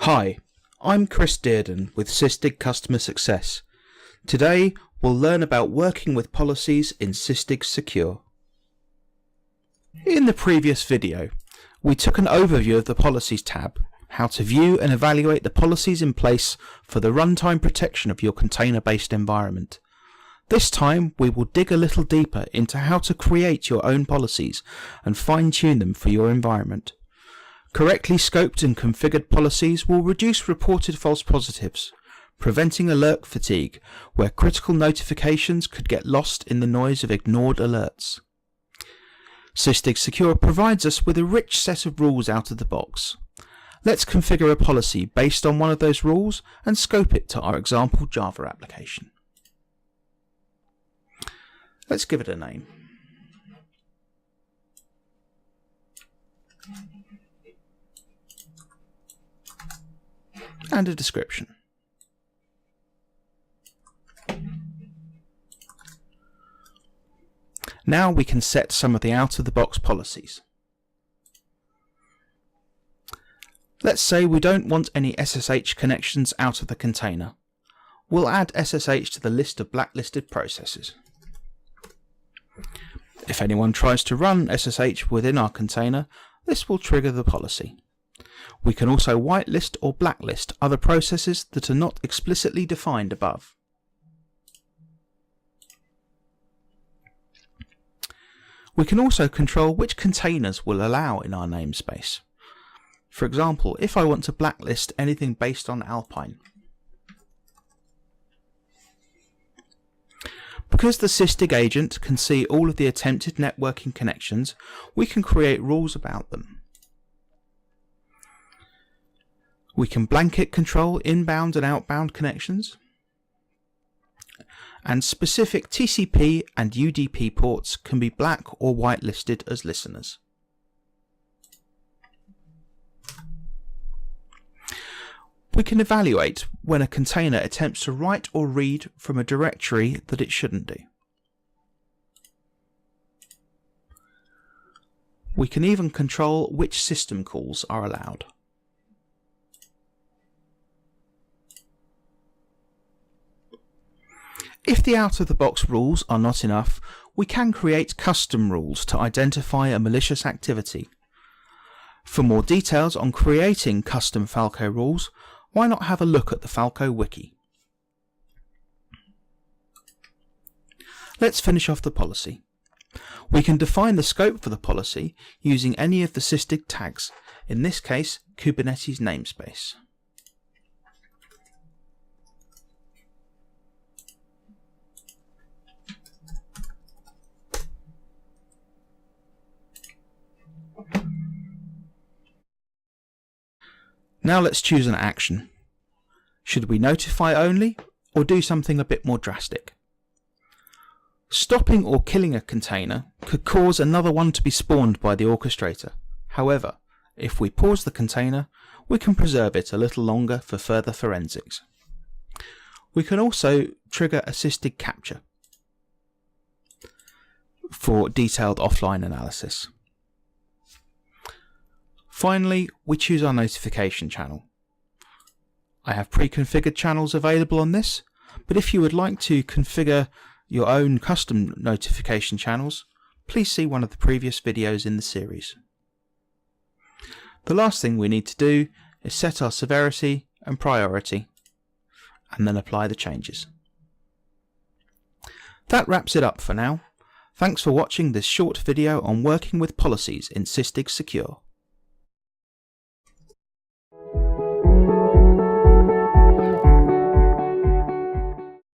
Hi, I'm Chris Dearden with Sysdig Customer Success. Today we'll learn about working with policies in Sysdig Secure. In the previous video, we took an overview of the Policies tab, how to view and evaluate the policies in place for the runtime protection of your container-based environment. This time we will dig a little deeper into how to create your own policies and fine-tune them for your environment. Correctly scoped and configured policies will reduce reported false positives, preventing alert fatigue where critical notifications could get lost in the noise of ignored alerts. Sysdig Secure provides us with a rich set of rules out of the box. Let's configure a policy based on one of those rules and scope it to our example Java application. Let's give it a name. And a description. Now we can set some of the out-of-the-box policies. Let's say we don't want any SSH connections out of the container. We'll add SSH to the list of blacklisted processes. If anyone tries to run SSH within our container, this will trigger the policy. We can also whitelist or blacklist other processes that are not explicitly defined above. We can also control which containers we'll allow in our namespace. For example, if I want to blacklist anything based on Alpine. Because the Sysdig agent can see all of the attempted networking connections, we can create rules about them. We can blanket control inbound and outbound connections, and specific TCP and UDP ports can be black or whitelisted as listeners. We can evaluate when a container attempts to write or read from a directory that it shouldn't do. We can even control which system calls are allowed. If the out-of-the-box rules are not enough, we can create custom rules to identify a malicious activity. For more details on creating custom Falco rules, why not have a look at the Falco wiki? Let's finish off the policy. We can define the scope for the policy using any of the Sysdig tags, in this case Kubernetes namespace. Now let's choose an action. Should we notify only or do something a bit more drastic? Stopping or killing a container could cause another one to be spawned by the orchestrator. However, if we pause the container, we can preserve it a little longer for further forensics. We can also trigger a Sysdig capture for detailed offline analysis. Finally, we choose our notification channel. I have pre-configured channels available on this, but if you would like to configure your own custom notification channels, please see one of the previous videos in the series. The last thing we need to do is set our severity and priority, and then apply the changes. That wraps it up for now. Thanks for watching this short video on working with policies in Sysdig Secure.